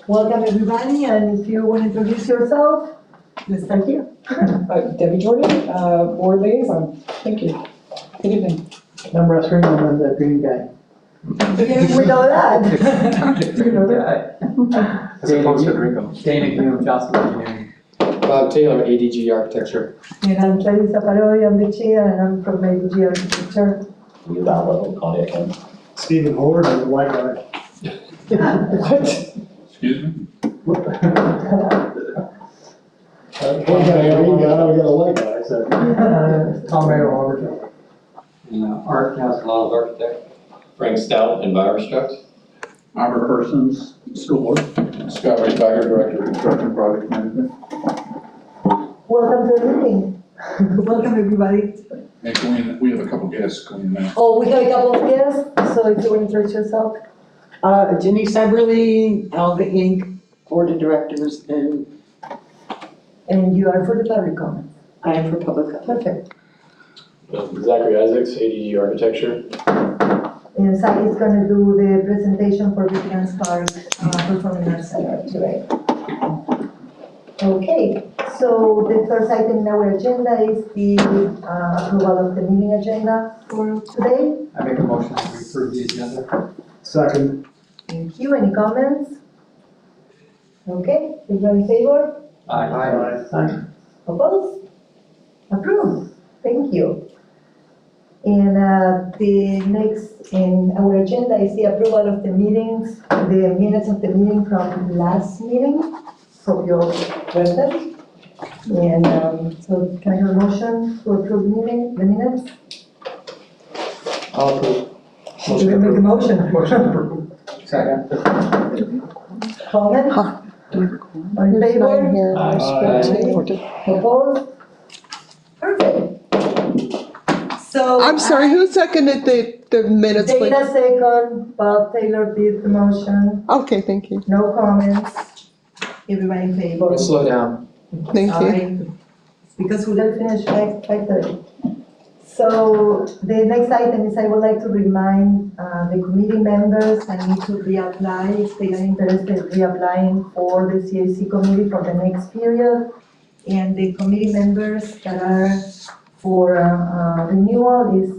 Welcome everybody, and if you want to introduce yourself, let's start here. Debbie Jordan, Board Liaison. Thank you. Good evening. I'm Russ Ring, I'm the green guy. Yeah, we know that. You know that. As opposed to Rico. Dana Hume, Johnson Engineering. Bob Taylor, ADG Architecture. And I'm Clarissa Parodi, I'm the chair, and I'm from ADG Architecture. You got a little cardiac in. Stephen Howard, I'm the white guy. Excuse me? One guy, green guy, we got a white guy, so. Tom Mayor, Robert. Art Castellano's architect. Frank Stout, Envirostruct. Robert Persons, School Board. Scott Reitiger, Director of Construction Project Management. Welcome to the meeting. Welcome everybody. And we have a couple guests coming now. Oh, we have a couple of guests, so if you want to introduce yourself. Jenny Cyberly, Alga Inc., Board of Directors, and And you are for the public comment. I am for public comment. Perfect. Zachary Isaacs, ADG Architecture. And Zach is going to do the presentation for Veterans Park Performing Arts Center today. Okay, so the first item in our agenda is the approval of the meeting agenda for today. I make a motion to approve the agenda. Second. Thank you. Any comments? Okay, everybody in favor? Aye. Opposed? Approved. Thank you. And the next in our agenda is the approval of the meetings, the minutes of the meeting from last meeting. Hope you all read them. And so can I have a motion to approve the minutes? I'll approve. Should we make a motion? Motion approved. Second. Comment? All in favor? Opposed? Perfect. So. I'm sorry, who seconded the minutes, please? Dana second, Bob Taylor did the motion, Okay, thank you, no comments, everybody in favor? Let's slow down. thank you. Sorry, because we didn't finish 5:30. So the next item is I would like to remind the committee members I need to reapply, if they are interested in reapplying for the CAC committee for the next period. And the committee members that are for renewal is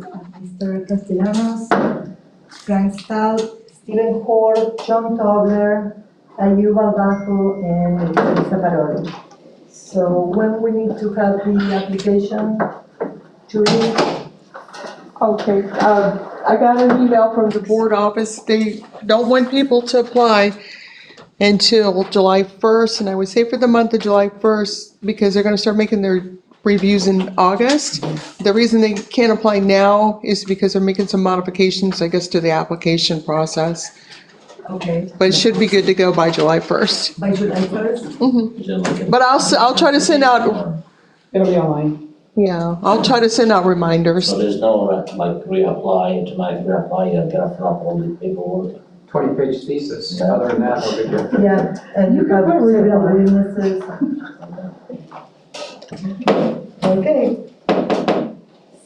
Mr. Castellanos, Frank Stout, Stephen Hoare, John Tobler, Ayub Albajo, and Clarissa Parodi. So when we need to have the application, Julie? Okay, I got an email from the board office, they don't want people to apply until July 1st, and I would say for the month of July 1st, because they're gonna start making their reviews in August. The reason they can't apply now is because they're making some modifications, I guess, to the application process. Okay, But it should be good to go by July 1st. by July 1st? But I'll try to send out, It'll be online. yeah, I'll try to send out reminders. So there's no like reapply, automatic reapply, you gotta fill out all the paperwork. 20-page thesis, other than that, no big deal. Yeah, and you have several witnesses. Okay.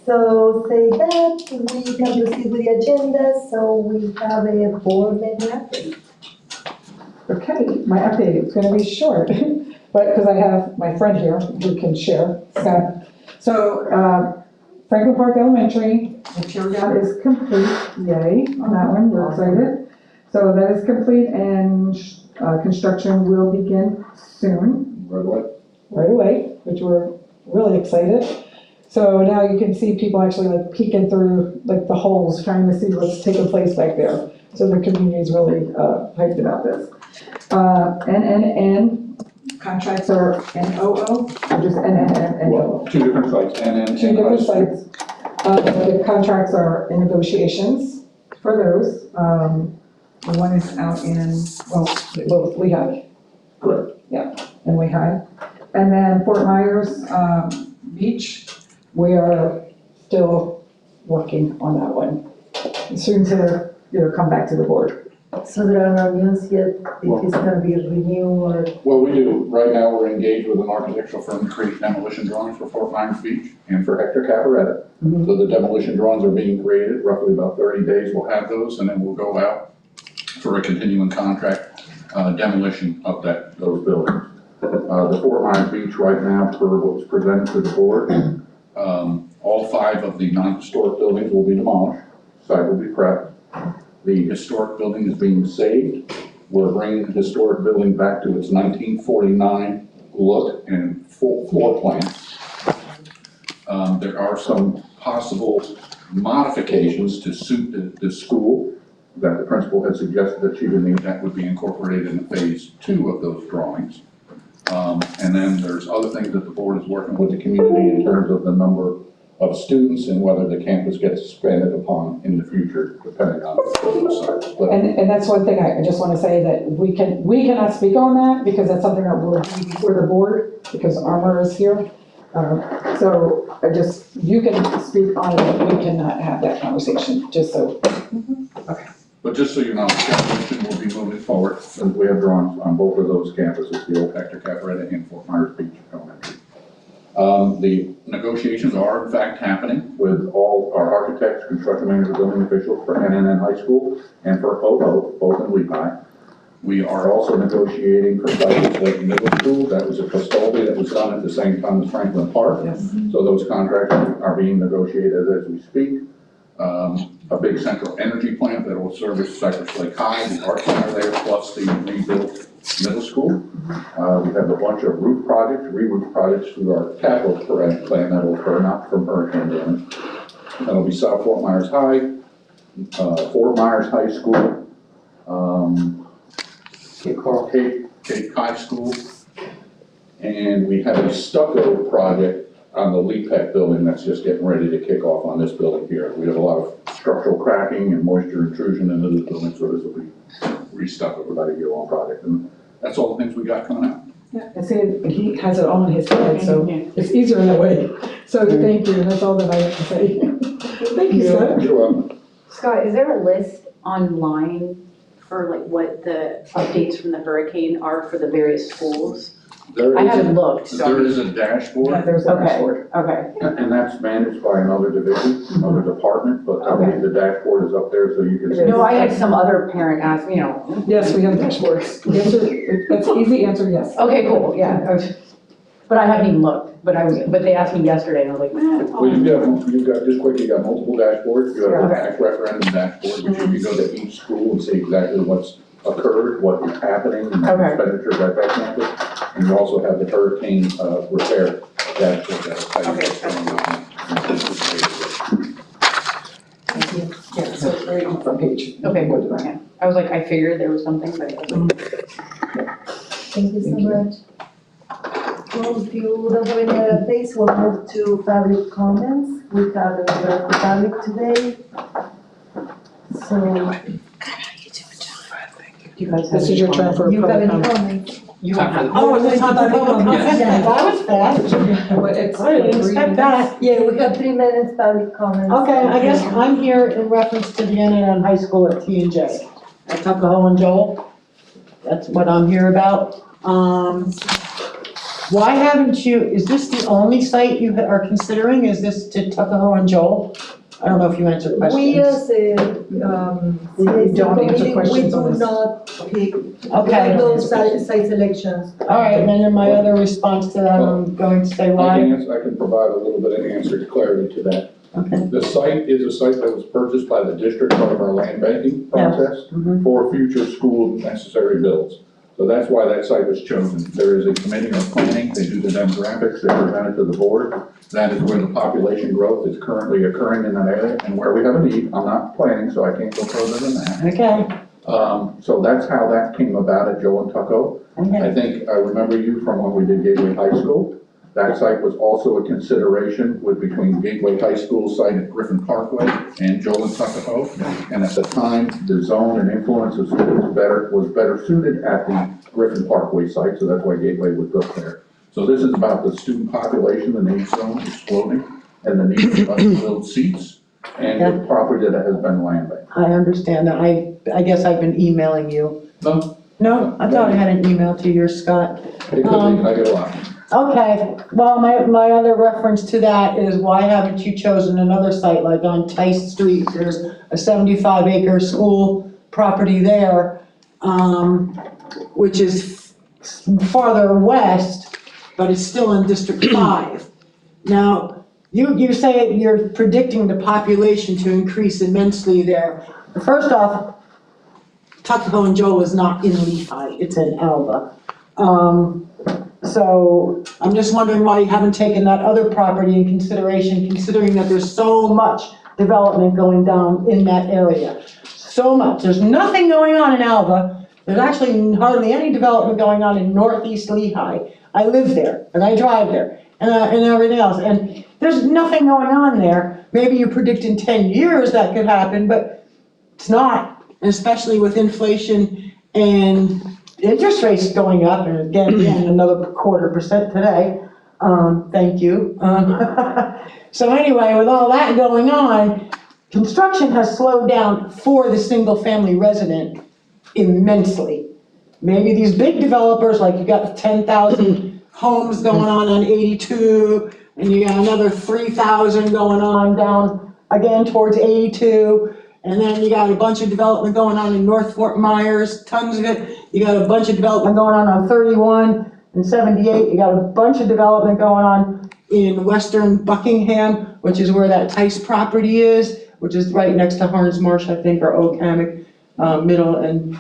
So say that, we can proceed with the agenda, so we have a board meeting update. Okay, my update is gonna be short, but, because I have my friend here who can share, Scott. So, Franklin Park Elementary, the tear down is complete, yay, on that one, we're excited. So that is complete and, construction will begin soon, right away, which we're really excited. So now you can see people actually like peeking through like the holes, trying to see what's taking place back there. So the community is really hyped about this. NNN contracts are NOO, or just NNN? Two different sites, and then. Two different sites. The contracts are in negotiations for those. One is out in, well, both Lehigh. Correct. Yeah, in Lehigh. And then Fort Myers Beach, we are still working on that one. Soon to, come back to the board. So there are no news yet, if it's gonna be renewed or, Well, we do. Right now, we're engaged with an architectural firm to create demolition drawings for Fort Myers Beach and for Hector Cavaretta. So the demolition drawings are being created, roughly about 30 days we'll have those, and then we'll go out for a continuing contract demolition of those buildings. The Fort Myers Beach right now, per what was presented to the board, all 5 of the non-historic buildings will be demolished, site will be prepped. The historic building is being saved. We're bringing the historic building back to its 1949 look and full floor plan. There are some possible modifications to suit the school that the principal had suggested that she would need, that would be incorporated in phase 2 of those drawings. And then there's other things that the board is working with the community in terms of the number of students and whether the campus gets expanded upon in the future, depending on the size. But And that's one thing I just want to say, that we cannot speak on that because that's something that will be before the board, because Armor is here. So you can speak on it, we cannot have that conversation, just so. But just so you know, demolition will be moving forward, and we have drawings on both of those campuses, the old Hector Cafaretta and Fort Myers Beach Elementary. The negotiations are in fact happening with all our architects, construction managers, building officials for NNN High School and for OO, both in Lehigh. We are also negotiating for Cypress Lake Middle School. That was a custodial that was done at the same time as Franklin Park. Yes. So those contracts are being negotiated as we speak. A big central energy plant that will service Cypress Lake High, the art center there, plus the rebuilt middle school. We have a bunch of roof projects, re-roof projects through our capital plan that will occur, not from hurricane damage. That'll be South Fort Myers High, Fort Myers High School, Cape High School, and we have a stucco project on the LEPEC building that's just getting ready to kick off on this building here. We have a lot of structural cracking and moisture intrusion into the building, so this will be restucco for about a year-long project. And that's all the things we got coming out. Yeah, and see, he has it all in his head, so it's easier in that way. So thank you, that's all that I have to say. Thank you, Scott. You're welcome. Scott, is there a list online for like what the updates from the hurricane are for the various schools? There I is haven't a- looked, so. There is a dashboard. Yeah, there's a Okay. dashboard. Okay, And that's managed by another division, another department, but I believe the dashboard is up there so you can see. no, I had some other parent ask, you know. Yes, we have dashboards. The answer, that's the easy answer, yes. Okay, cool, yeah. But I haven't even looked, but they asked me yesterday and I was like, Well, you've got, just quickly, you got multiple dashboards. You have the Okay. tax referendum dashboard, which you can go to each school and see exactly what's occurred, what is happening, and the Okay. expenditures at that campus. And you also have the hurricane repair dashboard that'll tell you what's going on. Yeah, so it's right on the front page. okay, yeah. I was like, I figured there was something, but I was like, Thank you so Thank you. much. Well, if you don't have any other things, we'll move to public comments. We have a member of the public today. So, do you guys have? This is your turn for you have public any comment. comments? You don't have. Oh, it's not that Yes. That was fast. But it's I didn't expect that. Yeah, we have 3 minutes public comments. Okay, I guess I'm here in reference to the NNN High School at T&J, at Tuckahoe and Joel. That's what I'm here about. Why haven't you, is this the only site you are considering? Is this to Tuckahoe and Joel? I don't know if you answered We questions. as a, We don't answer committee, questions on we this. do not pick Okay. those site selections. All right, then in my other response to that, I'm going to say I why. can provide a little bit of answer to clarity to that. Okay. The site is a site that was purchased by the district, part of our land banking process Mhm. for future school necessary builds. So that's why that site was chosen. There is a committee of planning, they do the demographics, they present it to the board. That is where the population growth is currently occurring in that area and where we have a need. I'm not planning, so I can't go further than that. Okay. So that's how that came about at Joe and Tuckahoe. Okay. I think, I remember you from when we did Gateway High School. That site was also a consideration with between Gateway High School site at Griffin Parkway and Joel and Tuckahoe. And at the time, the zone and influence of schools was better suited at the Griffin Parkway site, so that's why Gateway was built there. So this is about the student population, the need zone exploding, and the need for us to build seats, and the property that has been land banked. I understand that. I guess I've been emailing you. No, No, I thought I had an email to your Scott. it could be, I get a lot. Okay, well, my other reference to that is why haven't you chosen another site, like on Tice Street, there's a 75-acre school property there. which is farther west, but it's still in District 5. Now, you say you're predicting the population to increase immensely there. First off, Tuckahoe and Joel is not in Lehigh, it's in Alva. So I'm just wondering why you haven't taken that other property in consideration, considering that there's so much development going down in that area. So much. There's nothing going on in Alva. There's actually hardly any development going on in northeast Lehigh. I live there and I drive there and everything else. And there's nothing going on there. Maybe you predict in 10 years that could happen, but it's not, especially with inflation and interest rates going up, and again, another 0.25% today. Thank you. So anyway, with all that going on, construction has slowed down for the single-family resident immensely. Maybe these big developers, like you got 10,000 homes going on 82, and you got another 3,000 going on down again towards 82. And then you got a bunch of development going on in North Fort Myers, tons of it. You got a bunch of development going on 31 and 78. You got a bunch of development going on in western Buckingham, which is where that Tice property is, which is right next to Harns Marsh, I think, or Oak Hammock Middle and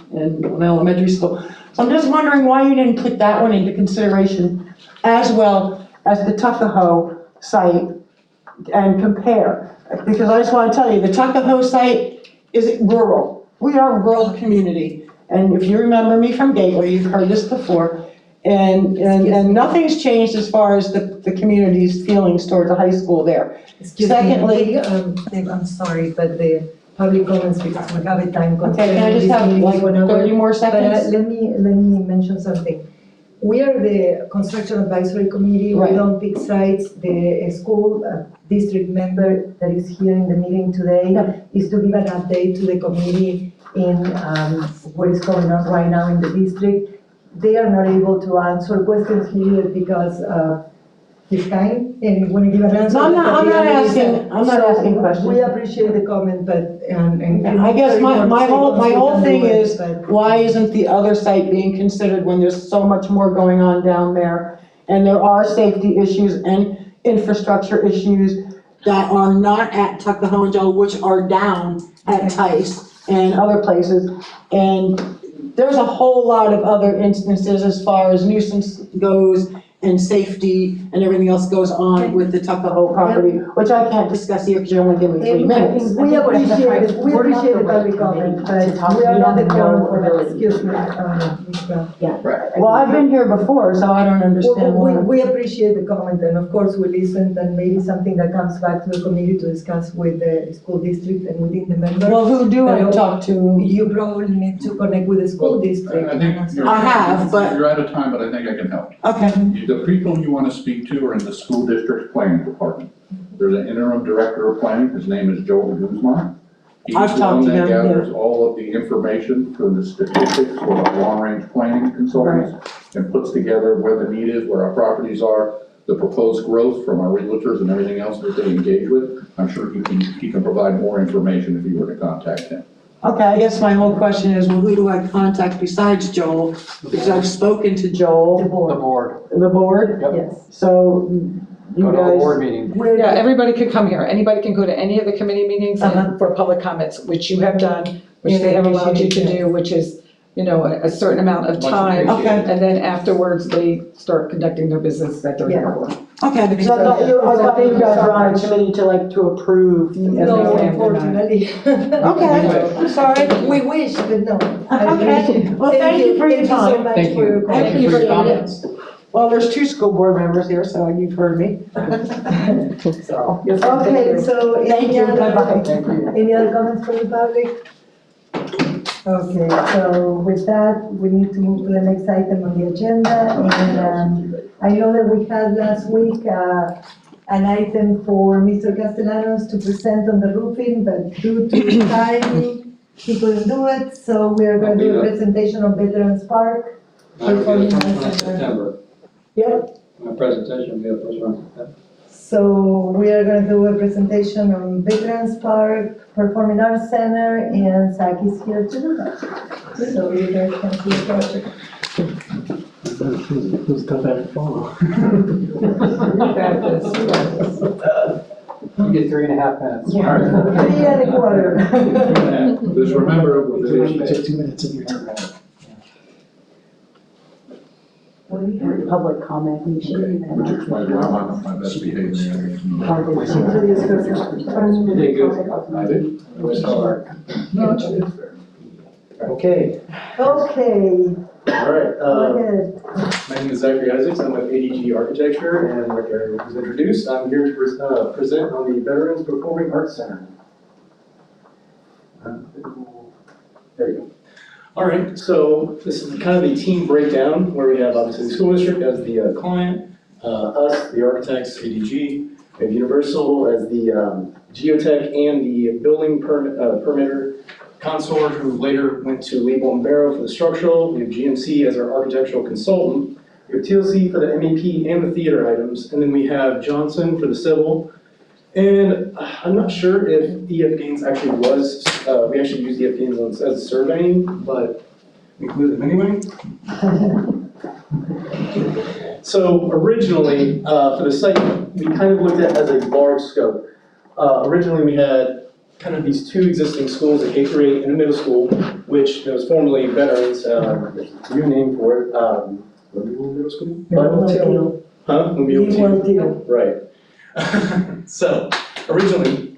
Elementary School. So I'm just wondering why you didn't put that one into consideration as well as the Tuckahoe site and compare. Because I just want to tell you, the Tuckahoe site is rural. We are a rural community. And if you remember me from Gateway, you've heard this before. And nothing's changed as far as the community's feelings towards the high school there. Secondly, Dave, I'm sorry, but the public comments, because we have a time constraint. Okay, can I just have like 30 more But seconds? let me mention something. We are the construction advisory committee. Right. We don't pick sites. The school district member that is here in the meeting today is to give an update to the committee in what is going on right now in the district. They are not able to answer questions here because he's kind and want to give an answer. No, I'm not asking questions. We appreciate the comment, but, I guess my whole thing is, why isn't the other site being considered when there's so much more going on down there? And there are safety issues and infrastructure issues that are not at Tuckahoe and Joel, which are down at Tice and other places. And there's a whole lot of other instances as far as nuisance goes and safety and everything else goes on with the Tuckahoe property, which I can't discuss here because you only give me 3 minutes. We appreciate the public comment, but we are not the forum for that. Excuse me, Ms. Brown. Well, I've been here before, so I don't understand why. We appreciate the comment, and of course, we listen, and maybe something that comes back to the committee to discuss with the school district and within the members. Well, who do I talk to? You probably need to connect with the school district. I think you're. I have, but- You're out of time, but I think I can help. Okay, The people you want to speak to are in the school district planning department. There's an interim director of planning, his name is Joel Guzman. He's I've the talked one to that him, yeah. gathers all of the information for the statistics for our long-range planning consultants and puts together where the need is, where our properties are, the proposed growth from our realtors and everything else that they engage with. I'm sure he can provide more information if you were to contact him. okay, I guess my whole question is, well, who do I contact besides Joel? Because I've spoken to The Joel, board, the board, yes. so you guys. meeting. Yeah, everybody could come here. Anybody can go to any of the committee meetings Uh-huh. for public comments, which you have done, which they have allowed you to do, which is, a certain amount of Much time. appreciated. And then afterwards, they start conducting their business that they're here for. Okay, because I thought you guys were on a committee to approve. No, Okay. unfortunately. Okay, I'm sorry. We wish, but no. Okay, well, thank you for your Thank you so time. much Thank for your you. comment. Thank you for your comments. Well, there's 2 school board members here, so you've heard me. So, Okay, so Thank any you, other, bye-bye. any other comments from the public? Okay, so with that, we need to move to the next item on the agenda. And I know that we had last week an item for Mr. Castellanos to present on the roofing, but due to time, he couldn't do it. So we are going to do a presentation on Veterans Park. September. Yep. My presentation will be the first one. So we are gonna do a presentation on Veterans Park, Performing Arts Center, and Zach is here to do that. So you guys can see the project. Who's tough act to follow? Fabulous. You get 3.5 minutes. Yeah. 3 1/4. Just remember, Just 2 minutes of your time. Public comment, we should. which explains why I'm on my best behavior. You did good. I did. It was hard. No, it's fair. Okay, Okay, all right. go ahead. My name is Zachary Isaacs. I'm with ADG Architecture, and like I was introduced, I'm here to present on the Veterans Performing Arts Center. There you go. All right, so this is kind of the team breakdown where we have obviously the school district as the client, us, the architects, ADG, we have Universal as the geotech and the building permitter, Consort, who later went to Label and Barrow for the structural. We have GMC as our architectural consultant. We have TLC for the MEP and the theater items. And then we have Johnson for the civil. And I'm not sure if EF Gaines actually was, we actually used EF Gaines as surveying, but we included them anyway. So originally, for the site, we kind of looked at it as a large scope. Originally, we had kind of these two existing schools, a K-8 and a middle school, which was formerly Veterans, there's a new name for it, Mobile Middle School? Huh? Mobile Teal. Right. So, originally,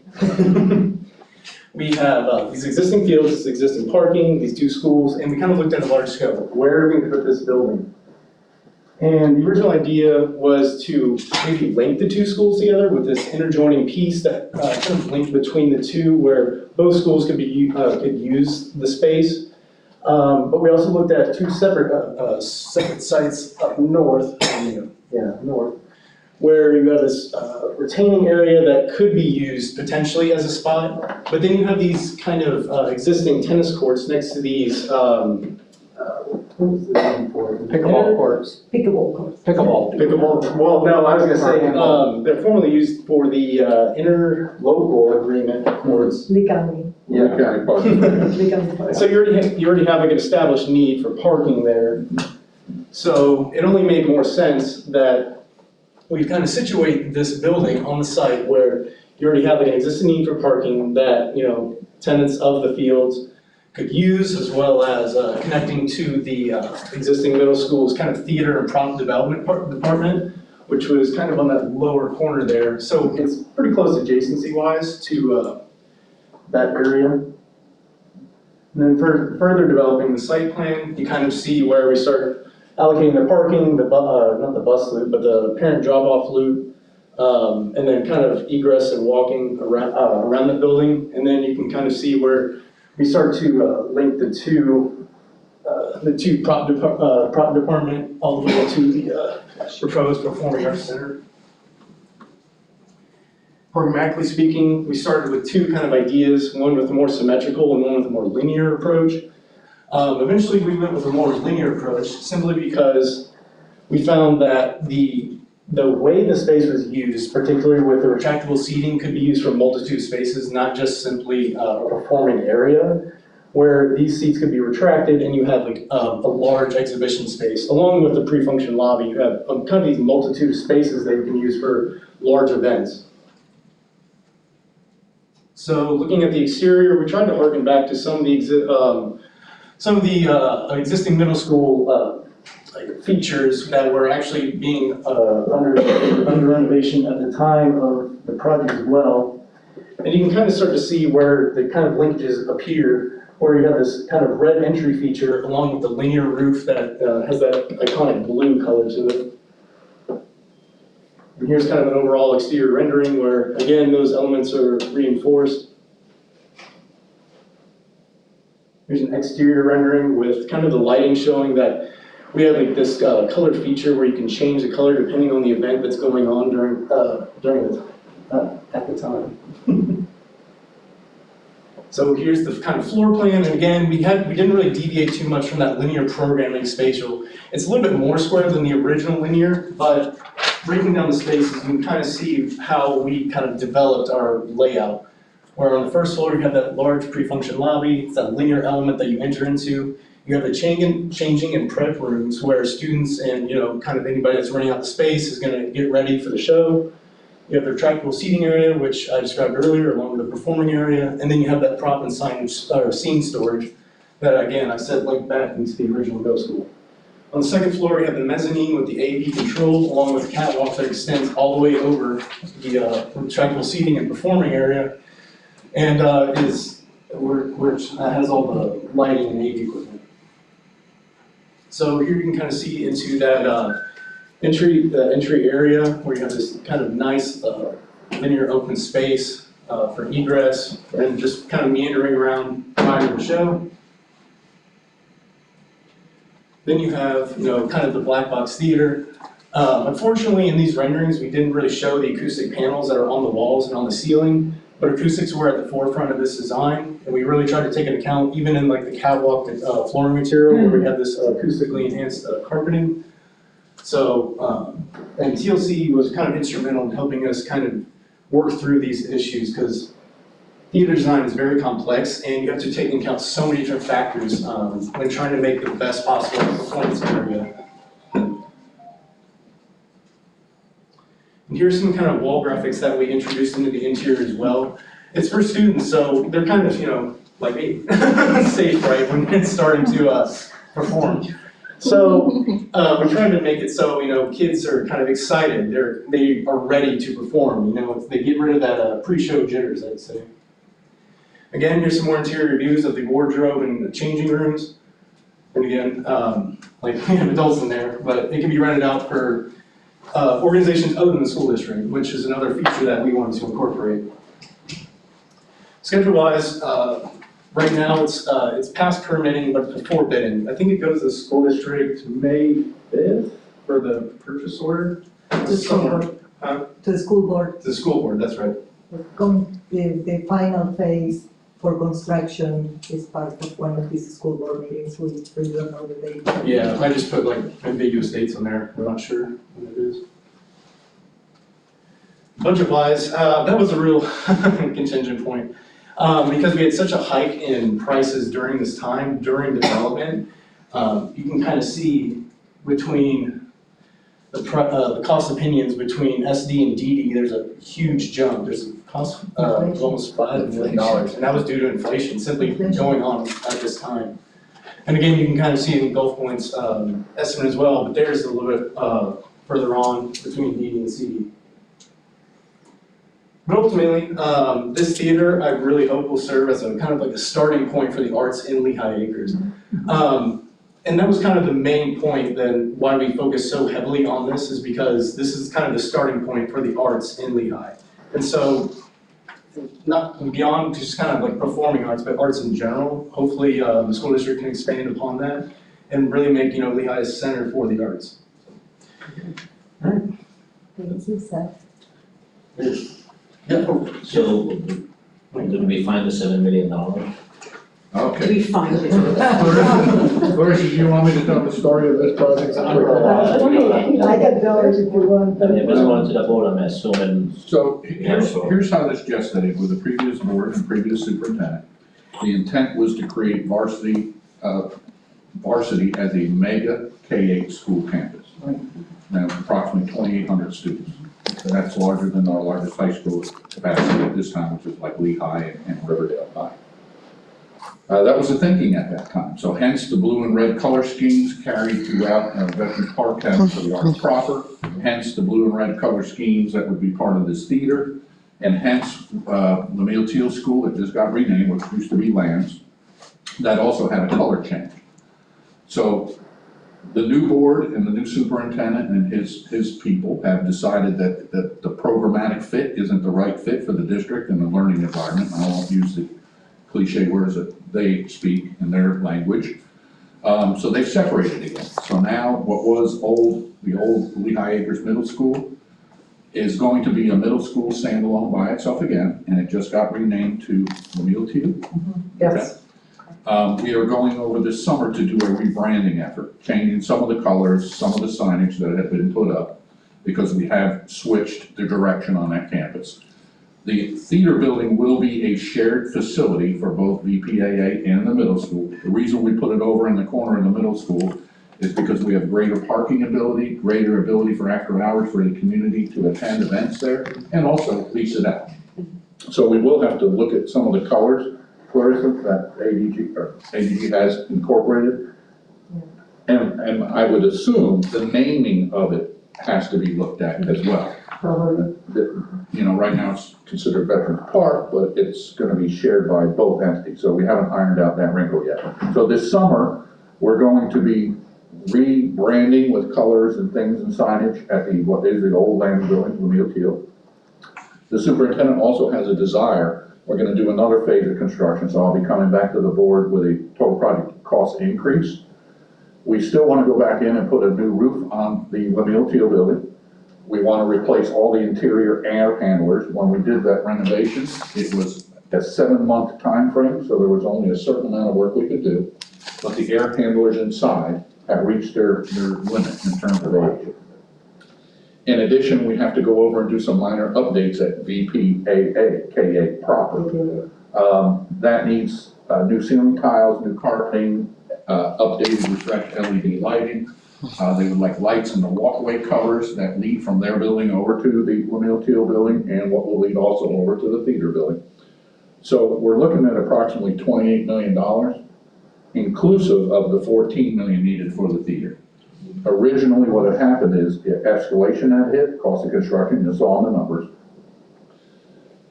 we have these existing fields, this existing parking, these two schools, and we kind of looked at a large scope. Where are we going to put this building? And the original idea was to maybe link the two schools together with this interjoining piece that kind of linked between the two, where both schools could use the space. But we also looked at two separate sites up north, north, where you have this retaining area that could be used potentially as a spot, but then you have these kind of existing tennis courts next to these, what was the name for it? Pickleball courts. Pickleball course. Pickleball, well, no, I was gonna say, they're formerly used for the interlocal agreement courts. Lee County. Yeah, county park. Lee County Park. So you already have like an established need for parking there. So it only made more sense that we kind of situate this building on the site where you already have like an existing need for parking that, tenants of the fields could use, as well as connecting to the existing middle school's kind of theater and prop development department, which was kind of on that lower corner there. So it's pretty close adjacency-wise to that area. And then further developing the site plan, you kind of see where we start allocating the parking, not the bus loop, but the parent drop-off loop, and then kind of egress and walking around the building. And then you can kind of see where we start to link the two prop department all the way to the proposed Performing Arts Center. Programmatically speaking, we started with two kind of ideas, one with a more symmetrical and one with a more linear approach. Eventually we went with a more linear approach simply because we found that the way the space was used, particularly with the retractable seating, could be used for a multitude of spaces, not just simply a performing area, where these seats could be retracted and you have like a large exhibition space. Along with the pre-function lobby, you have kind of these multitude of spaces that you can use for large events. So looking at the exterior, we tried to harken back to some of the existing middle school features that were actually being under renovation at the time of the project as well. And you can kind of start to see where the kind of linkages appear, where you have this kind of red entry feature along with the linear roof that has that iconic blue color to it. And here's kind of an overall exterior rendering where, again, those elements are reinforced. Here's an exterior rendering with kind of the lighting showing that we have like this colored feature where you can change the color depending on the event that's going on at the time. So here's the kind of floor plan, and again, we didn't really deviate too much from that linear programming spatial. It's a little bit more square than the original linear, but breaking down the spaces, you can kind of see how we kind of developed our layout. Where on the first floor, you have that large pre-function lobby, it's that linear element that you enter into. You have the changing and prep rooms where students and, kind of anybody that's running out the space is gonna get ready for the show. You have the retractable seating area, which I described earlier, along with the performing area, and then you have that prop and signage, or scene storage that, again, I said linked back into the original middle school. On the second floor, we have the mezzanine with the AV control, along with the catwalk that extends all the way over the retractable seating and performing area, and which has all the lighting and AV equipment. So here you can kind of see into that entry area where you have this kind of nice linear open space for egress and just kind of meandering around prior to the show. Then you have, kind of the black box theater. Unfortunately, in these renderings, we didn't really show the acoustic panels that are on the walls and on the ceiling, but acoustics were at the forefront of this design, and we really tried to take into account, even in like the catwalk flooring material, where we have this acoustically enhanced carpeting. So, and TLC was kind of instrumental in helping us kind of work through these issues, because theater design is very complex, and you have to take into account so many different factors when trying to make the best possible performance area. And here's some kind of wall graphics that we introduced into the interior as well. It's for students, so they're kind of, like me, safe, right, when it's starting to perform. So we're trying to make it so, kids are kind of excited. They are ready to perform, they get rid of that pre-show jitters, I'd say. Again, here's some more interior views of the wardrobe and the changing rooms. And again, like we have adults in there, but it can be rented out for organizations other than the school district, which is another feature that we wanted to incorporate. Schedule-wise, right now it's past permitting, but before bidding. I think it goes to the school district May 5th for the purchase order. To the school board. To the school board. To the school board, that's right. The final phase for construction is part of one of these school board meetings. We really don't know the date. Yeah, I just put like ambiguous dates on there. We're not sure when it is. Budget-wise, that was a real contingent point. Because we had such a hike in prices during this time, during development, you can kind of see between the cost opinions between SD and DD, there's a huge jump. There's a cost of almost $5 million, and that was due to inflation simply going on at this time. And again, you can kind of see in Gulf Point's estimate as well, but there's a little bit further on between DD and CD. But ultimately, this theater, I really hope will serve as a kind of like a starting point for the arts in Lehigh Acres. And that was kind of the main point then why we focus so heavily on this, is because this is kind of the starting point for the arts in Lehigh. And so, not beyond just kind of like performing arts, but arts in general, hopefully the school district can expand upon that and really make, Lehigh a center for the arts. All right. Thank you, Seth. Yeah. So, did we find the $7 million? Okay. We find it. Flourish, do you want me to tell the story of this project? I can go if you want. It was going to the board, I'm assuming. So here's how this gestated with the previous board and previous superintendent. The intent was to create varsity as a mega K-8 school campus. Now, approximately 2,800 students. So that's larger than our largest high school capacity at this time, which is like Lehigh and Riverdale High. That was the thinking at that time. So hence the blue and red color schemes carried throughout Veterans Park Cabin for the arts proper. Hence the blue and red color schemes that would be part of this theater. And hence Lemuel Teal School that just got renamed, which used to be Lambs, that also had a color change. So the new board and the new superintendent and his people have decided that the programmatic fit isn't the right fit for the district and the learning environment. I won't use the cliche words that they speak in their language. So they've separated again. So now what was the old Lehigh Acres Middle School is going to be a middle school standalone by itself again, and it just got renamed to Lemuel Teal. Yes. We are going over this summer to do a rebranding effort, changing some of the colors, some of the signage that had been put up, because we have switched the direction on that campus. The theater building will be a shared facility for both VPAA and the middle school. The reason we put it over in the corner of the middle school is because we have greater parking ability, greater ability for after hours for the community to attend events there, and also lease it out. So we will have to look at some of the colors, Clarissa, that ADG has incorporated. And I would assume the naming of it has to be looked at as well. Probably. You know, right now it's considered Veterans Park, but it's gonna be shared by both entities, so we haven't ironed out that wrinkle yet. So this summer, we're going to be rebranding with colors and things and signage at what is the old Lambs building, Lemuel Teal. The superintendent also has a desire, we're gonna do another phase of construction, so I'll be coming back to the board with a total project cost increase. We still wanna go back in and put a new roof on the Lemuel Teal building. We wanna replace all the interior air handlers. When we did that renovation, it was a 7-month time frame, so there was only a certain amount of work we could do. But the air handlers inside have reached their limit in terms of age. In addition, we have to go over and do some minor updates at VPAA, KA proper. That needs new ceiling tiles, new carpeting, updated refreshed LED lighting. They would like lights in the walkway covers that lead from their building over to the Lemuel Teal building and what will lead also over to the theater building. So we're looking at approximately $28 million, inclusive of the $14 million needed for the theater. Originally, what had happened is escalation had hit, cost of construction, you saw in the numbers.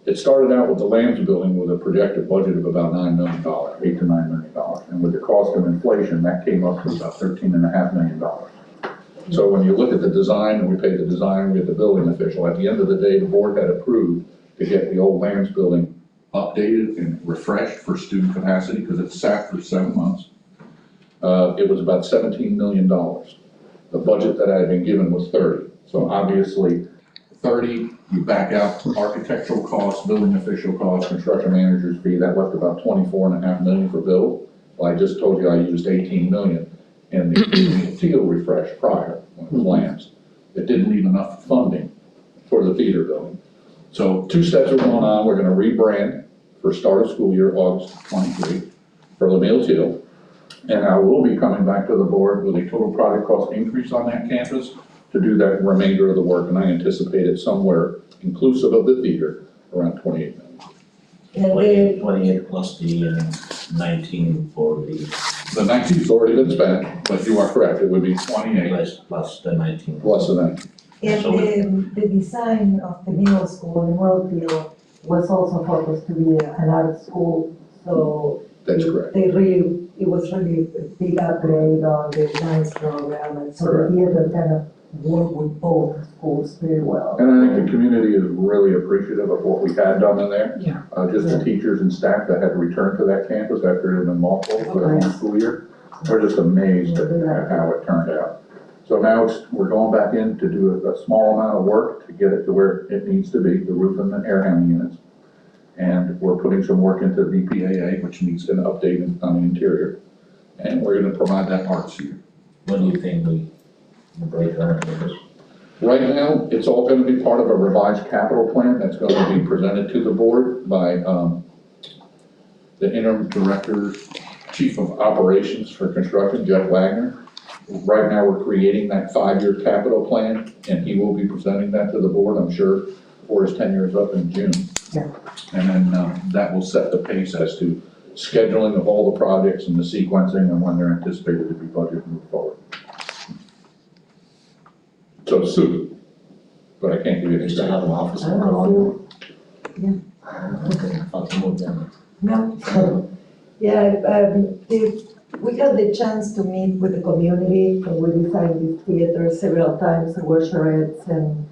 It started out with the Lambs building with a projected budget of about $9 million, $8 to $9 million. And with the cost of inflation, that came up to about $13.5 million. So when you look at the design, and we paid the designer, we had the building official, at the end of the day, the board had approved to get the old Lambs building updated and refreshed for student capacity, because it sat for 7 months. It was about $17 million. The budget that I had been given was 30. So obviously, 30, you back out architectural costs, building official costs, construction manager's fee, that left about $24.5 million for build. Well, I just told you I used 18 million in the Teal refresh prior, when it was Lambs. It didn't leave enough funding for the theater building. So 2 steps are going on. We're gonna rebrand for start of school year, August 23, for Lemuel Teal. And I will be coming back to the board with a total project cost increase on that campus to do that remainder of the work, and I anticipate it somewhere inclusive of the theater, around 28 million. And 28 plus the 19 for the, The 19's already been spent, but you are correct, it would be 28 plus the 19. plus the 19. the design of the middle school in Wellfield was also focused to be an art school, so. That's correct. It was really a big upgrade on the dance program, and so the theater kind of worked with both schools very well. And I think the community is really appreciative of what we had done in there. Yeah. Just the teachers and staff that had to return to that campus after it had been mothballed for the whole school year, we're just amazed at how it turned out. So now we're going back in to do a small amount of work to get it to where it needs to be, the roof and the air handling units. And we're putting some work into the VPAA, which needs an update on the interior. And we're gonna provide that arts year. When do you think we break ground on this? Right now, it's all gonna be part of a revised capital plan that's gonna be presented to the board by, the interim director, chief of operations for construction, Jeff Wagner. Right now, we're creating that 5-year capital plan, and he will be presenting that to the board, I'm sure, before his tenure is up in June. Yeah. And then, that will set the pace as to scheduling of all the projects and the sequencing and when they're anticipated to be budgeted and move forward. So soon, but I can't give you an We still exact. have an office in I Vermont. Yeah. Okay, I thought you moved them. No, yeah, we had the chance to meet with the community, and we designed this theater several times. There were charrettes, and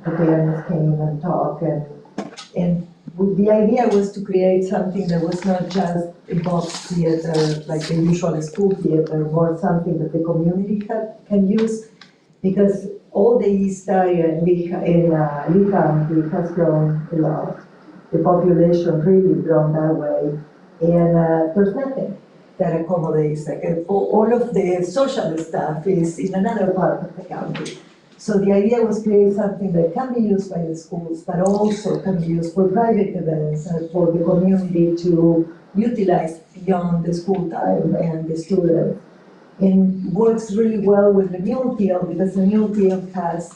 the parents came and talked, and the idea was to create something that was not just a box theater, like the usual school theater, more something that the community can use, because all the East area in Lee County has grown a lot. The population really grown that way, and there's nothing that accommodates, like all of the social stuff is in another part of the county. So the idea was create something that can be used by the schools, but also can be used for private events and for the community to utilize beyond the school time and the student. And works really well with the Newfield because the Newfield has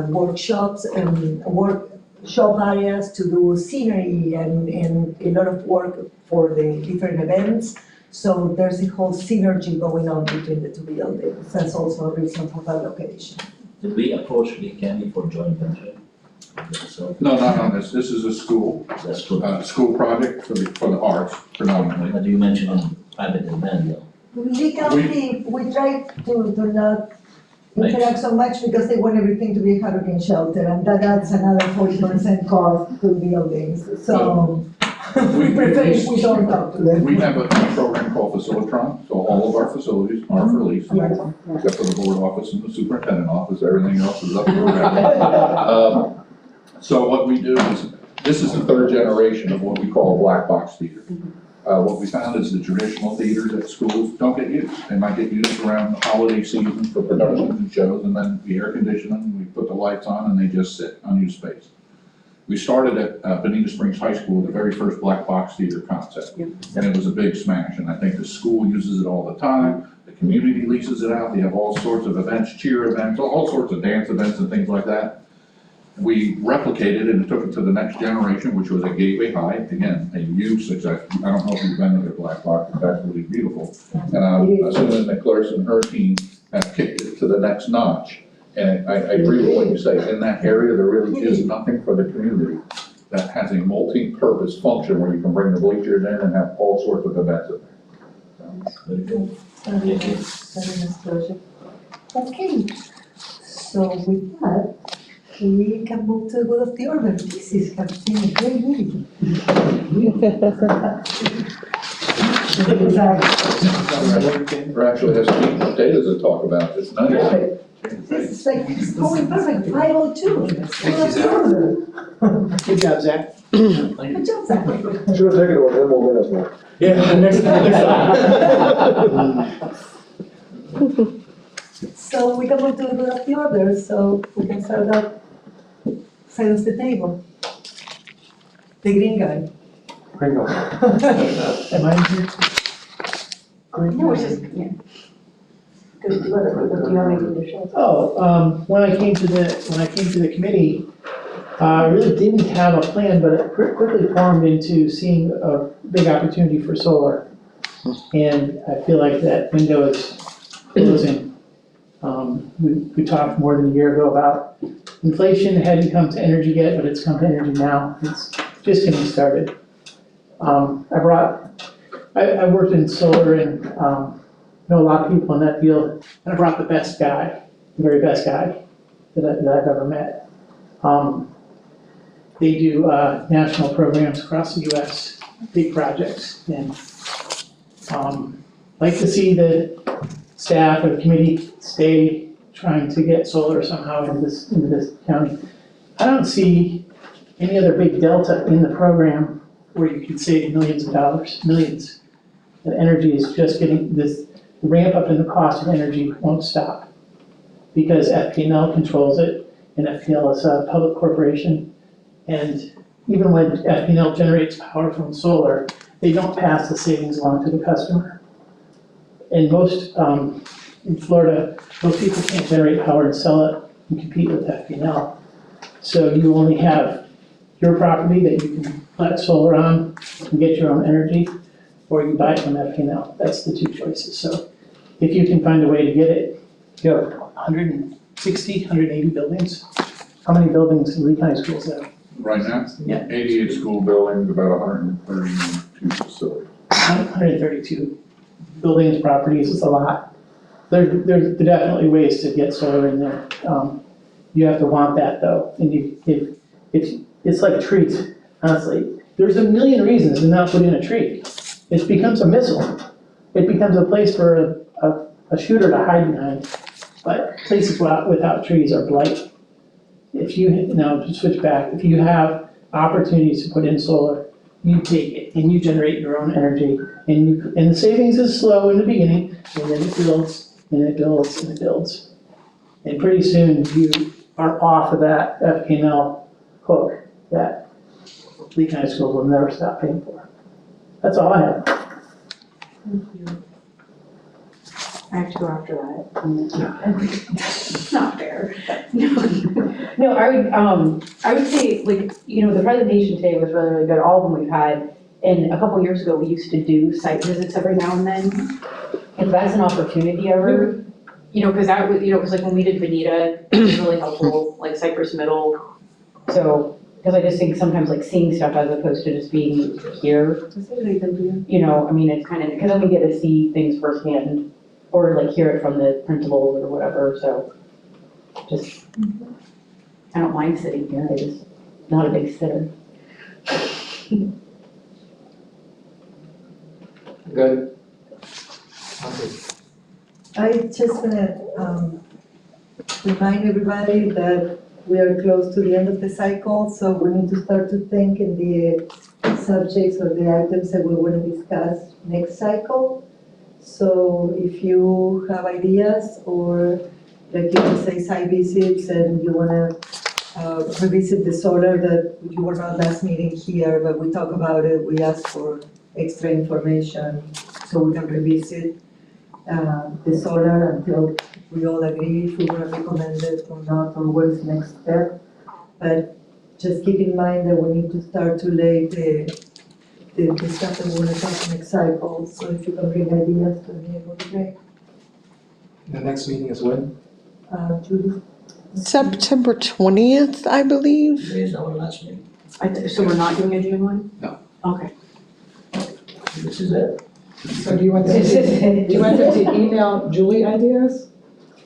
workshops and workshop areas to do scenery and a lot of work for the different events. So there's a whole synergy going on between the two buildings. That's also a reason for that location. Did we approach Lee County for joint venture? So, No, not on this, this is a school, that's good. school project for the arts predominantly. But you mentioned private event though. Lee County, we try to not interact so much because they want everything to be a hurricane shelter, and that adds another 40% cost to buildings. So we prefer if we don't talk to them. We have a program called Facilitron, so all of our facilities are for lease, except for the board office and the superintendent office, everything else is up for rent. So what we do is, this is the third generation of what we call a black box theater. What we found is the traditional theaters at schools don't get used. They might get used around the holiday season for productions and shows, and then we air condition them, we put the lights on, and they just sit, unused space. We started at Benita Springs High School, the very first black box theater concept. And it was a big smash, and I think the school uses it all the time. The community leases it out, they have all sorts of events, cheer events, all sorts of dance events and things like that. We replicated it and took it to the next generation, which was at Gateway High. Again, a huge success. I don't know if you've been to the black box, it's absolutely beautiful. And I'm assuming that Clarissa and her team have kicked it to the next notch. And I agree with what you say, in that area, there really is nothing for the community that has a multi-purpose function where you can bring the bleachers in and have all sorts of events in there. Very good. Very nice project. Okay, so with that, we can move to the good of the order. This is has been a great meeting. We're actually has meat and potatoes to talk about, it's nice. This is like, it's going perfect, 5:02. Good of the order. Good job, Zach. Good job, Zach. Should have taken it 10 more minutes more. Yeah, next time. So we can move to the good of the order, so we can start up side of the table. The green guy. Pringle. Am I here? No, it's just, yeah. Do you have anything to share? Oh, when I came to the committee, I really didn't have a plan, but it quickly formed into seeing a big opportunity for solar. And I feel like that window is closing. We talked more than a year ago about inflation hadn't come to energy yet, but it's come to energy now. It's just getting started. I worked in solar and, know a lot of people in that field, and I brought the best guy, the very best guy that I've ever met. They do national programs across the US, big projects, and like to see the staff or the committee stay trying to get solar somehow into this county. I don't see any other big delta in the program where you can save millions of dollars, millions. The energy is just getting this. The ramp up in the cost of energy won't stop because FPNL controls it, and FPNL is a public corporation. And even when FPNL generates power from solar, they don't pass the savings along to the customer. And most, in Florida, most people can't generate power and sell it and compete with FPNL. So you only have your property that you can put solar on and get your own energy, or you buy it from FPNL. That's the two choices. So if you can find a way to get it, you have 160, 180 buildings. How many buildings in Lee County Schools have? Right now, Yeah. 88 school buildings, about 132 facilities. 132 buildings, properties, is a lot. There's definitely ways to get solar in there. You have to want that though, and it's like trees, honestly. There's a million reasons to not put in a tree. It becomes a missile. It becomes a place for a shooter to hide behind. But places without trees are blight. If to switch back, if you have opportunities to put in solar, you take it and you generate your own energy. And the savings is slow in the beginning, and then it builds and it builds and it builds. And pretty soon you are off of that FPL hook that Lee County Schools will never stop paying for. That's all I have. I have to go after that. It's not fair. No, I would say, like, the presentation today was really, really good, all of them we've had. And a couple years ago, we used to do site visits every now and then. If that's an opportunity ever, because that was, because like when we did Bonita, it was really helpful, like Cypress Middle. So, because I just think sometimes like seeing stuff as opposed to just being here, it's kind of, because then we get to see things firsthand. Or like hear it from the principals or whatever, so just, I don't mind sitting here, I just, not a big sitter. Good. I just wanna remind everybody that we are close to the end of the cycle, so we need to start to think in the subjects or the items that we wanna discuss next cycle. So if you have ideas or like you say site visits and you wanna revisit the solar that you were not last meeting here, but we talk about it, we ask for extra information so we can revisit the solar until we all agree if we wanna recommend it or not, or what is the next step. But just keep in mind that we need to start to lay the stuff that we wanna talk next cycle, so if you can bring ideas to me, it would be great. The next meeting is when? Julie? September 20th, I believe. Today's our last meeting. So we're not doing a June one? No. Okay. This is it. So do you want them to email Julie ideas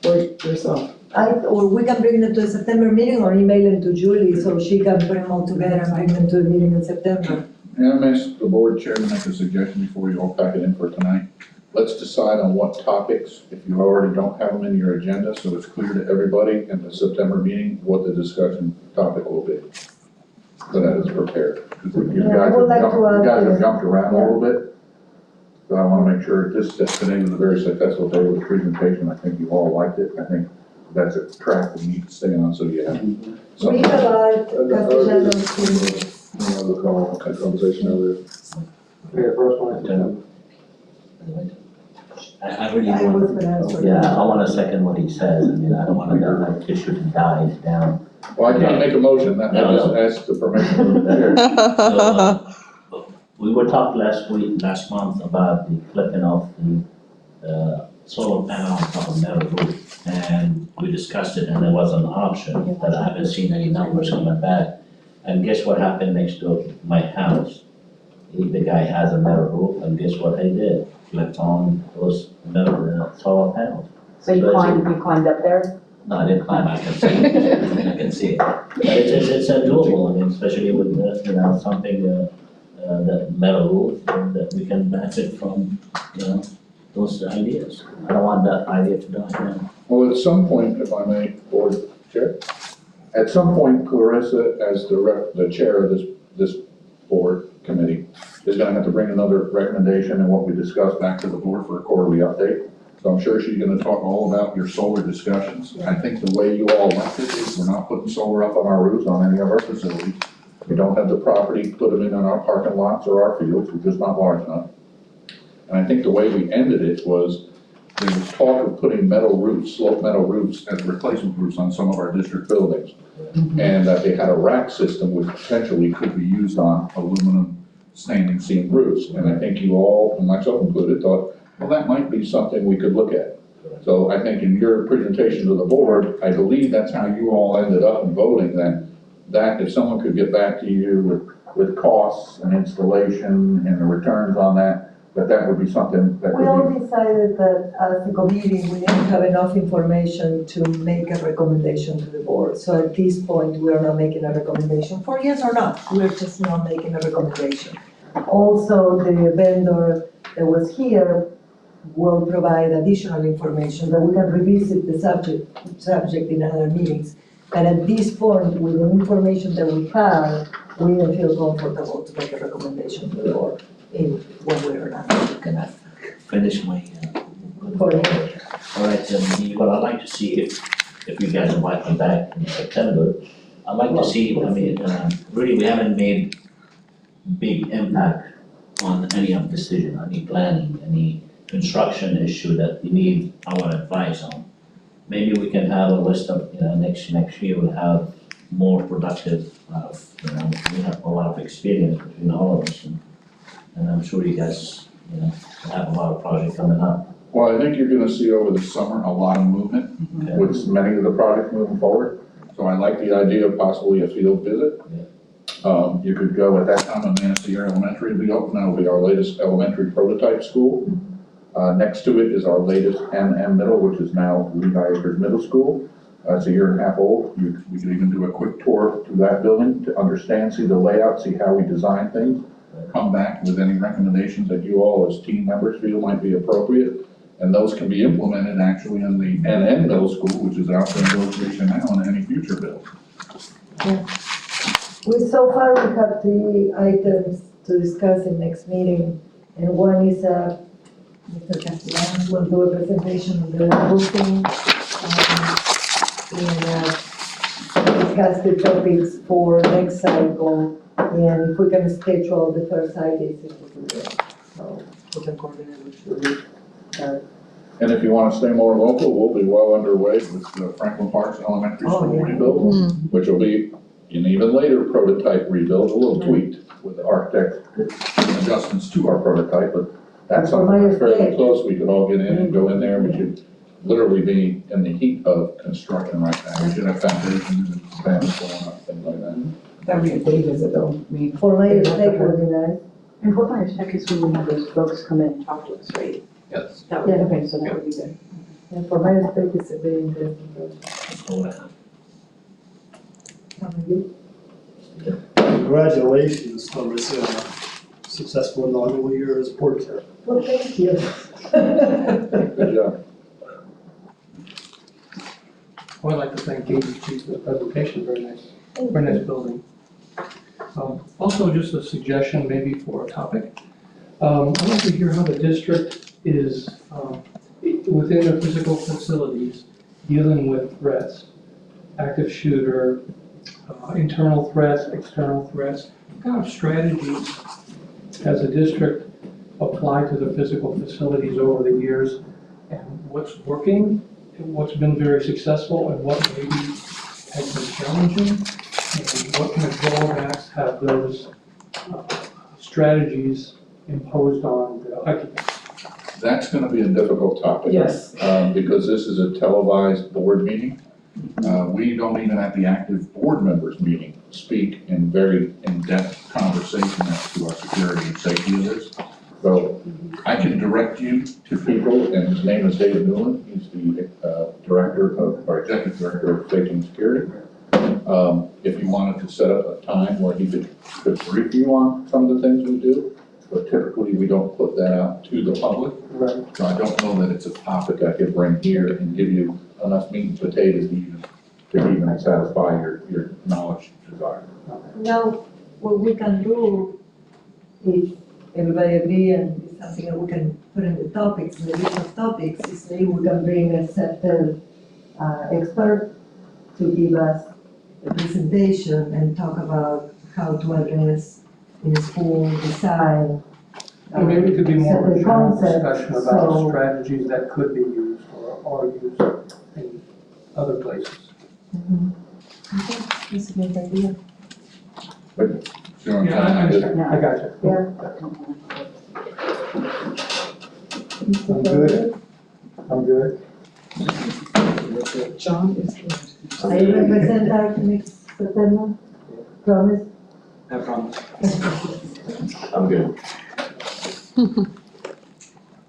or yourself? Or we can bring them to the September meeting or email them to Julie so she can put them all together and bring them to the meeting in September. And I'm asking the board chair to make a suggestion before you all pack it in for tonight. Let's decide on what topics, if you already don't have them in your agenda, so it's clear to everybody in the September meeting what the discussion topic will be. So that it's prepared. Because you Yeah, I would like to you guys add have jumped around a little bit. So I want to make sure today was a very successful day with the presentation. I think you all liked it. I think that's a track we need to stay on, so you have We something. have Castellanos. Another call, had a conversation earlier. Yeah, first one. I really I was want, gonna answer. yeah, I want to second what he says. I mean, I don't want to let that issue die down. Well, I can't make a motion. I just asked the permission of the chair. So, we were talking last month about the flipping of the solar panel on top of metal roof. And we discussed it and there was an option that I haven't seen any numbers coming back. And guess what happened next to my house? The guy has a metal roof and guess what I did? Flipped on those metal solar panels. So you climbed up there? No, I didn't climb, I can see it, I can see it. But it's a doable, I mean, especially with, something, the metal roof, that we can benefit from, those ideas. I don't want that idea to die down. Well, at some point, if I may, board chair, at some point Clarissa, as the chair of this board committee, is gonna have to bring another recommendation and what we discussed back to the board for a quarterly update. So I'm sure she's gonna talk all about your solar discussions. I think the way you all left it is we're not putting solar up on our roofs on any of our facilities. We don't have the property, put them in on our parking lots or our fields, we're just not large enough. And I think the way we ended it was, there was talk of putting metal roofs, sloped metal roofs as replacement roofs on some of our district buildings. And that they had a rack system which potentially could be used on aluminum standing seam roofs. And I think you all, and myself included, thought, well, that might be something we could look at. So I think in your presentation to the board, I believe that's how you all ended up in voting, that if someone could get back to you with costs and installation and the returns on that would be something that We all would be. decided that as a committee, we didn't have enough information to make a recommendation to the board. So at this point, we are not making a recommendation for yes or no. We're just not making a recommendation. Also, the vendor that was here will provide additional information that we can revisit the subject in other meetings. But at this point, with the information that we have, we don't feel comfortable to make a recommendation to the board in one way or another. Can I finish my, For all right, well, I'd like to see if if you guys invite me back in September, I'd like to see, I mean, really, we haven't made big impact on any of decision, any planning, any construction issue that we need our advice on. Maybe we can have a list of, next year we'll have more productive, we have a lot of experience between all of us, and I'm sure you guys, have a lot of projects coming up. Well, I think you're gonna see over the summer a lot of movement Okay. with many of the projects moving forward. So I like the idea of possibly a field visit. You could go at that time of Manistee Elementary will be open, that'll be our latest elementary prototype school. Next to it is our latest MM Middle, which is now Levi Acres Middle School. It's a year and a half old. We could even do a quick tour through that building to understand, see the layout, see how we design things. Come back with any recommendations that you all as team members feel might be appropriate. And those can be implemented actually in the NN Middle School, which is out for negotiation now, and any future bill. So far, we have 3 items to discuss in next meeting, and one is, Mr. Castellanos will do a presentation on the roofing, and discuss the topics for next cycle, and if we can schedule the first ideas, it would be great. So, we can coordinate with you. And if you want to stay more local, we'll be well underway with the Franklin Parks Elementary Oh, School yeah. rebuild, which will be an even later prototype rebuild, a little tweaked with the architect adjustments to our prototype, but that's something that's fairly close. We could all get in and go in there. We should literally be in the heat of construction right now. We should have foundations and panels going up, things like that. That would be a day visit though, I mean. For later, take would be nice. And what my check is when we have those folks come in and talk to us, right? Yes. That would, Yeah. okay, so that would be good. And for my mistake, it's a very interesting project. Congratulations on this successful inaugural year as board chair. Well, thank you. Good job. I'd like to thank KDG for the presentation, very nice building. Also, just a suggestion maybe for a topic. I'd like to hear how the district is, within the physical facilities, dealing with threats, active shooter, internal threats, external threats. What kind of strategies has the district applied to the physical facilities over the years? And what's working, and what's been very successful, and what maybe has been challenging? And what kind of drawbacks have those strategies imposed on the occupants? That's gonna be a difficult topic. Yes. Because this is a televised board meeting. We don't even at the active board members meeting speak in very in-depth conversation as to our security and safety of this. So I can direct you to people, and his name is David Newland. He's the executive director of safety and security. If you wanted to set up a time where he could brief you on some of the things we do, but typically we don't put that out to the public. Right. So I don't know that it's a topic I could bring here and give you enough meat and potatoes to even satisfy your knowledge desire. Now, what we can do, if everybody agree and it's something that we can put in the topics, in the list of topics, is maybe we can bring a certain expert to give us a presentation and talk about how to address in school design. And maybe it could be more of a certain general concepts, discussion about so- strategies that could be used or are used in other places. I think it's a good idea. See what I'm Yeah, I saying? understand, I got you. Yeah. I'm good. I'm good. John is good. Are you represent our next September? Promise? I promise. I'm good.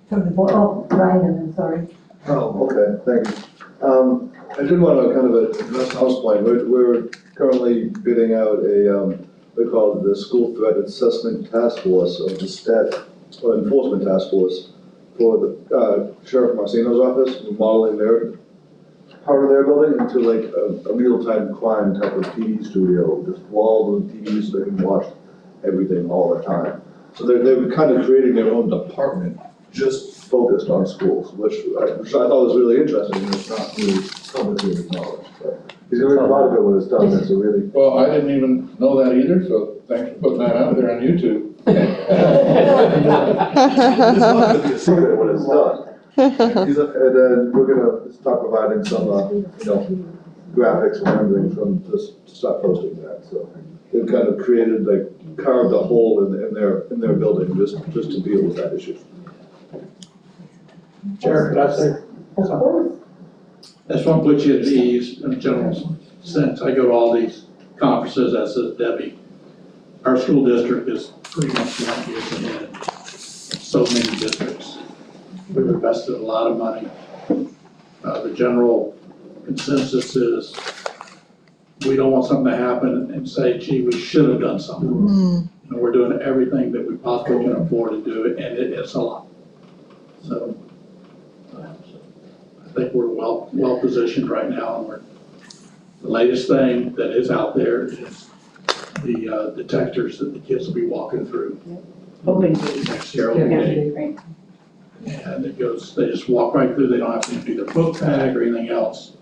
From the board, oh, Ryan, I'm sorry. Oh, okay, thank you. I did want to kind of address house point. We're currently bidding out a, we call it the School Threat Assessment Task Force, or the STAT, or Enforcement Task Force, for the Sheriff Marcino's office, modeling their, part of their building into like a real-time crime type of TV studio, just walls and TVs so they can watch everything all the time. So they're kind of creating their own department just focused on schools, which I thought was really interesting, and it's not really some of it acknowledged, but he's gonna be proud of it when it's done, that's a really. Well, I didn't even know that either, so thanks for putting that out there on YouTube. It's not gonna be a secret when it's done. And then we're gonna start providing some, graphics and everything from, just start posting that, so. They've kind of created, like, carved a hole in their building, just to deal with that issue. Chair, could I say? Of course. I just want to put you at ease in a general sense. I go to all these conferences, as does Debbie. Our school district is pretty much 1 year ahead. So many districts. We've invested a lot of money. The general consensus is we don't want something to happen and say, gee, we should have done something. And we're doing everything that we possibly can afford to do it, and it's a lot. So I think we're well positioned right now, and the latest thing that is out there is the detectors that the kids will be walking through. Open gate. Next year, open gate. Right. And it goes, they just walk right through, they don't have to empty their book bag or anything else,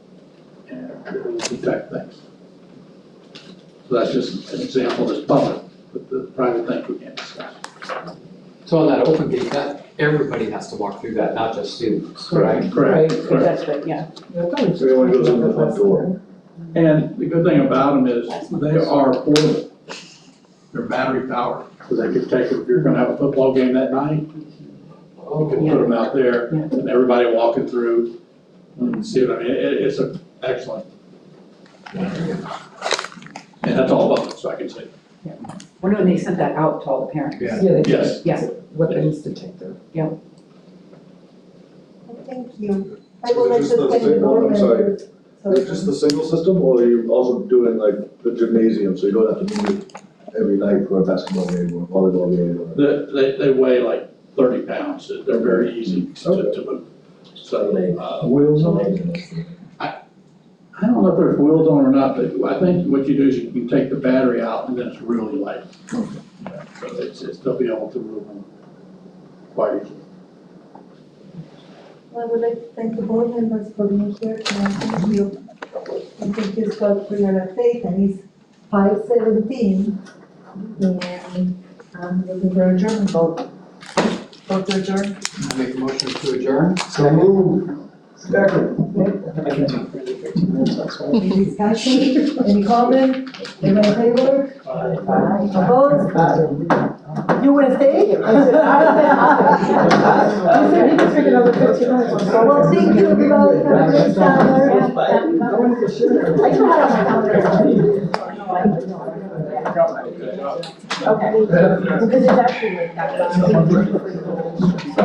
and it will detect things. So that's just an example that's public, but the private thing we can't discuss. So on that open gate, that, everybody has to walk through that, not just students, right? Correct, Right, correct. that's good, yeah. Everyone goes in the front door. And the good thing about them is they are portable. They're battery powered, so they could take, if you're gonna have a football game that night, you can put them out there and everybody walking through. And see what I mean? It's a excellent. And that's all of it, so I can say. When they sent that out to all the parents. Yeah. Yes. Yeah. Weapons detector. Thank you. I will let Just the the planning single- board I'm sorry. members. It's just the single system, or are you also doing like the gymnasium, so you don't have to meet every night for a basketball game or a volleyball game? Or... They weigh like 30 pounds. They're very easy to move. So, Wheels on? I don't know if there's wheels on or not, but I think what you do is you can take the battery out and then it's really light. So they'll be able to move them quite easily. Well, I would like to thank the board members for being here tonight. Thank you. And thank you, Scott, for your update. And it's 5:17. And I'm looking for adjournment vote. Vote to adjourn. I make a motion to adjourn. So move. Second. Any discussion? Any comment? Everyone in favor? Aye. Opposed? You will stay? You said you can take another 15 minutes. Well, thank you, everybody. Have a great summer. I still have my calendar. Okay. Because it's actually like that.